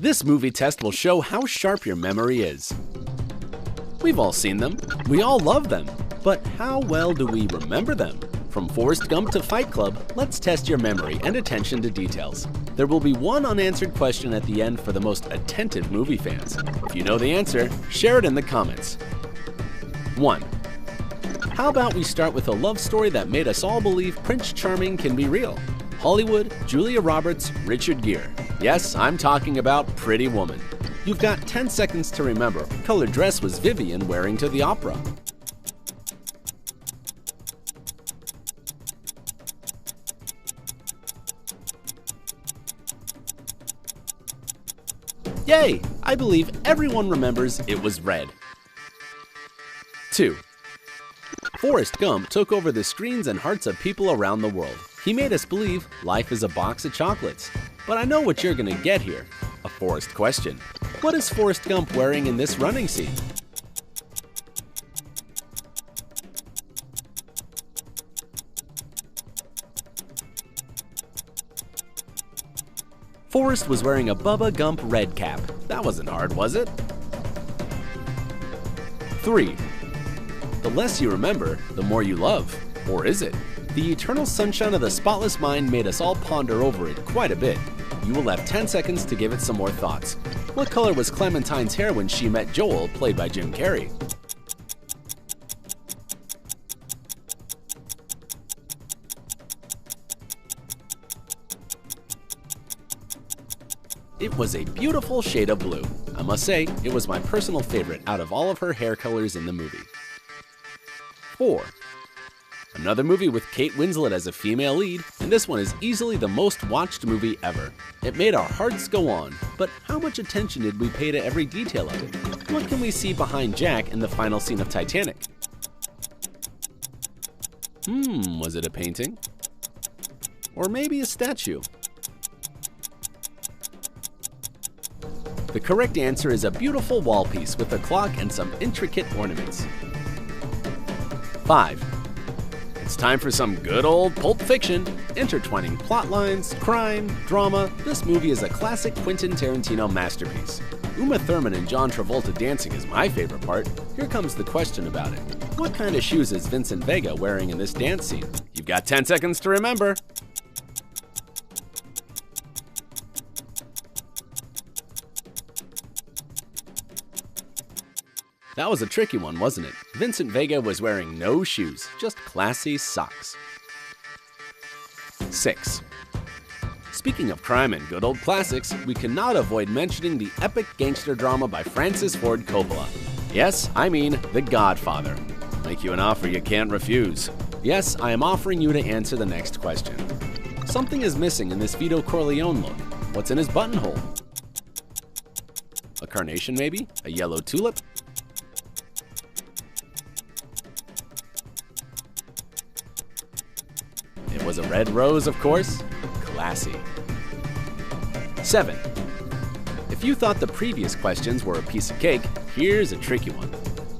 This movie test will show how sharp your memory is. We've all seen them, we all love them, but how well do we remember them? From Forrest Gump to Fight Club, let's test your memory and attention to details. There will be one unanswered question at the end for the most attentive movie fans. If you know the answer, share it in the comments. 1. How about we start with a love story that made us all believe Prince Charming can be real? Hollywood, Julia Roberts, Richard Gere. Yes, I'm talking about Pretty Woman. You've got 10 seconds to remember what color dress was Vivian wearing to the opera. Yay! I believe everyone remembers it was red. 2. Forrest Gump took over the screens and hearts of people around the world. He made us believe life is a box of chocolates. But I know what you're gonna get here. A Forrest question. What is Forrest Gump wearing in this running scene? Forrest was wearing a Bubba Gump red cap. That wasn't hard, was it? 3. The less you remember, the more you love. Or is it? The eternal sunshine of the spotless mind made us all ponder over it quite a bit. You will have 10 seconds to give it some more thoughts. What color was Clementine's hair when she met Joel, played by Jim Carrey? It was a beautiful shade of blue. I must say, it was my personal favorite out of all of her hair colors in the movie. 4. Another movie with Kate Winslet as a female lead, and this one is easily the most watched movie ever. It made our hearts go on, but how much attention did we pay to every detail of it? What can we see behind Jack in the final scene of Titanic? Was it a painting? Or maybe a statue? The correct answer is a beautiful wall piece with a clock and some intricate ornaments. 5. It's time for some good old Pulp Fiction. Intertwining plot lines, crime, drama, this movie is a classic Quentin Tarantino masterpiece. Uma Thurman and John Travolta dancing is my favorite part. Here comes the question about it. What kind of shoes is Vincent Vega wearing in this dance scene? You've got 10 seconds to remember. That was a tricky one, wasn't it? Vincent Vega was wearing no shoes, just classy socks. 6. Speaking of crime and good old classics, we cannot avoid mentioning the epic gangster drama by Francis Ford Coppola. Yes, I mean The Godfather. Make you an offer you can't refuse. Yes, I am offering you to answer the next question. Something is missing in this Vito Corleone look. What's in his buttonhole? A carnation maybe? A yellow tulip? It was a red rose, of course. Classy. 7. If you thought the previous questions were a piece of cake, here's a tricky one.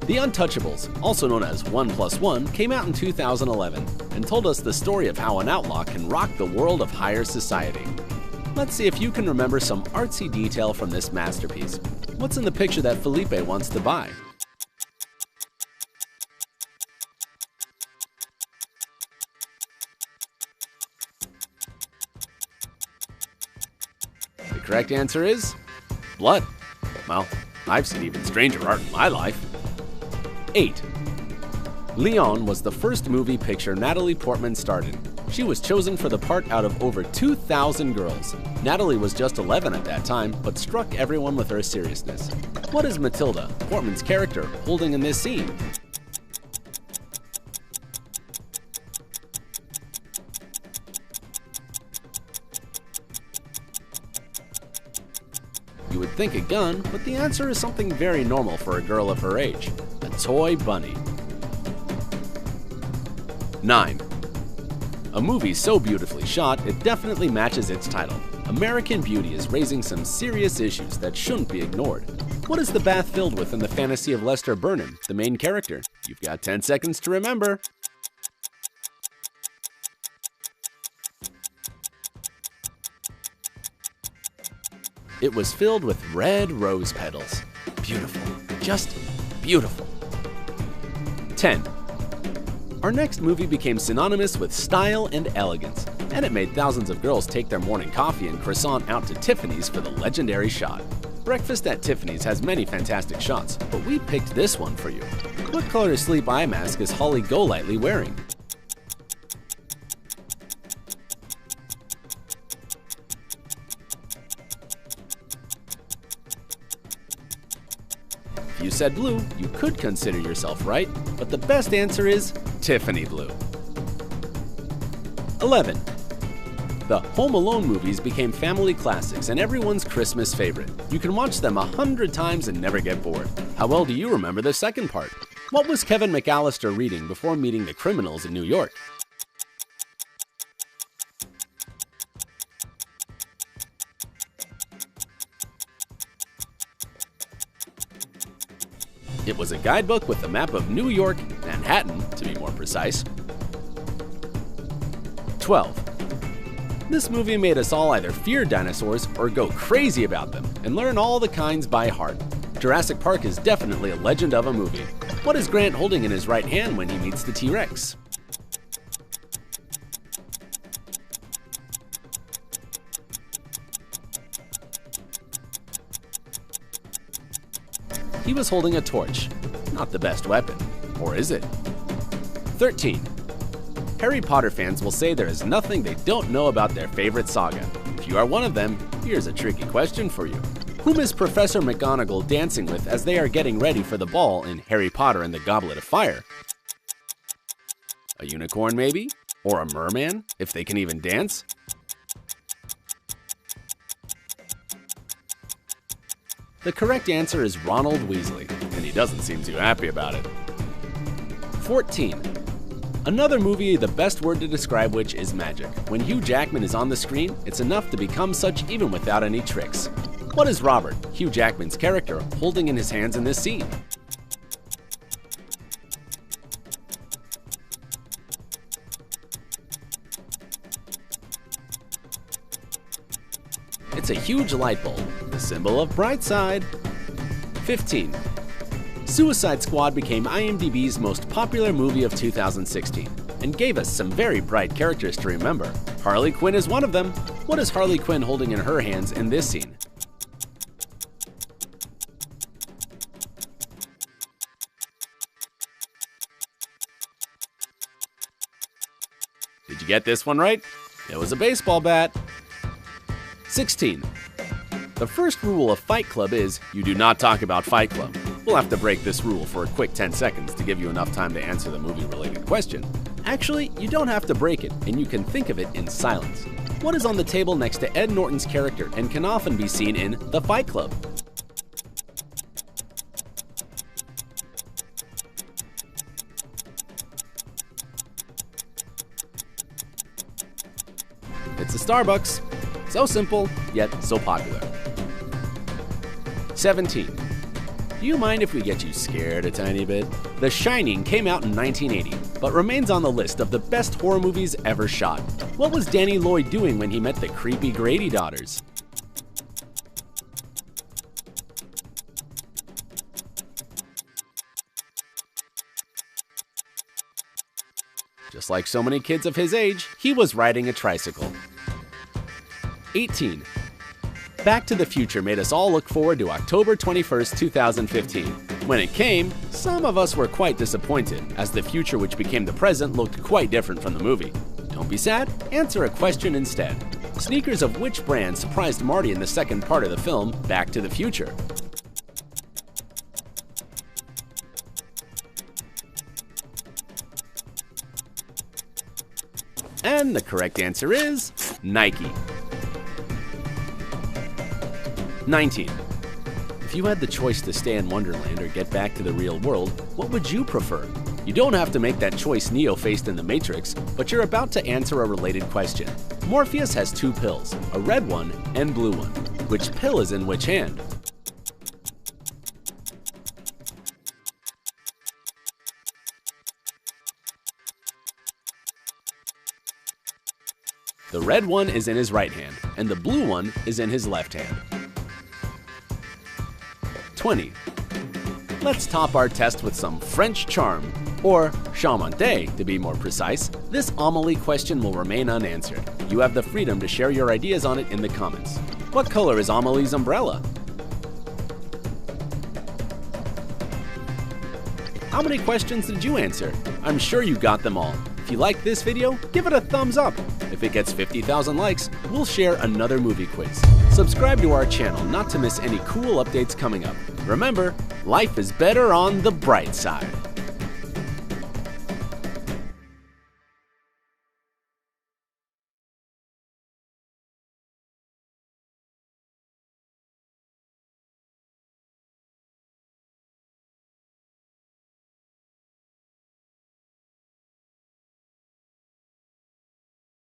The Untouchables, also known as 1+1, came out in 2011 and told us the story of how an outlaw can rock the world of higher society. Let's see if you can remember some artsy detail from this masterpiece. What's in the picture that Felipe wants to buy? The correct answer is blood. Well, I've seen even stranger art in my life. 8. Leon was the first movie picture Natalie Portman starred in. She was chosen for the part out of over 2,000 girls. Natalie was just 11 at that time, but struck everyone with her seriousness. What is Matilda, Portman's character, holding in this scene? You would think a gun, but the answer is something very normal for a girl of her age. A toy bunny. 9. A movie so beautifully shot, it definitely matches its title. American Beauty is raising some serious issues that shouldn't be ignored. What is the bath filled with in the fantasy of Lester Burnham, the main character? You've got 10 seconds to remember. It was filled with red rose petals. Beautiful. Just beautiful. 10. Our next movie became synonymous with style and elegance, and it made thousands of girls take their morning coffee and croissant out to Tiffany's for the legendary shot. Breakfast at Tiffany's has many fantastic shots, but we picked this one for you. What color sleep eye mask is Holly Golightly wearing? If you said blue, you could consider yourself right, but the best answer is Tiffany blue. 11. The Home Alone movies became family classics and everyone's Christmas favorite. You can watch them 100 times and never get bored. How well do you remember the second part? What was Kevin McAllister reading before meeting the criminals in New York? It was a guidebook with a map of New York, Manhattan, to be more precise. 12. This movie made us all either fear dinosaurs or go crazy about them and learn all the kinds by heart. Jurassic Park is definitely a legend of a movie. What is Grant holding in his right hand when he meets the T-Rex? He was holding a torch. Not the best weapon. Or is it? 13. Harry Potter fans will say there is nothing they don't know about their favorite saga. If you are one of them, here's a tricky question for you. Whom is Professor McGonagall dancing with as they are getting ready for the ball in Harry Potter and the Goblet of Fire? A unicorn maybe? Or a merman, if they can even dance? The correct answer is Ronald Weasley, and he doesn't seem too happy about it. 14. Another movie, the best word to describe which is magic. When Hugh Jackman is on the screen, it's enough to become such even without any tricks. What is Robert, Hugh Jackman's character, holding in his hands in this scene? It's a huge light bulb, the symbol of bright side. 15. Suicide Squad became IMDb's most popular movie of 2016 and gave us some very bright characters to remember. Harley Quinn is one of them. What is Harley Quinn holding in her hands in this scene? Did you get this one right? It was a baseball bat. 16. The first rule of Fight Club is you do not talk about Fight Club. We'll have to break this rule for a quick 10 seconds to give you enough time to answer the movie-related question. Actually, you don't have to break it, and you can think of it in silence. What is on the table next to Ed Norton's character and can often be seen in The Fight Club? It's a Starbucks. So simple, yet so popular. 17. Do you mind if we get you scared a tiny bit? The Shining came out in 1980, but remains on the list of the best horror movies ever shot. What was Danny Lloyd doing when he met the creepy Grady daughters? Just like so many kids of his age, he was riding a tricycle. 18. Back to the Future made us all look forward to October 21st, 2015. When it came, some of us were quite disappointed, as the future which became the present looked quite different from the movie. Don't be sad, answer a question instead. Sneakers of which brand surprised Marty in the second part of the film, Back to the Future? And the correct answer is Nike. 19. If you had the choice to stay in Wonderland or get back to the real world, what would you prefer? You don't have to make that choice Neo faced in The Matrix, but you're about to answer a related question. Morpheus has two pills, a red one and blue one. Which pill is in which hand? The red one is in his right hand, and the blue one is in his left hand. 20. Let's top our test with some French charm, or charmante to be more precise. This Amelie question will remain unanswered. You have the freedom to share your ideas on it in the comments. What color is Amelie's umbrella? How many questions did you answer? I'm sure you got them all. If you like this video, give it a thumbs up. If it gets 50,000 likes, we'll share another movie quiz. Subscribe to our channel not to miss any cool updates coming up. Remember, life is better on the bright side.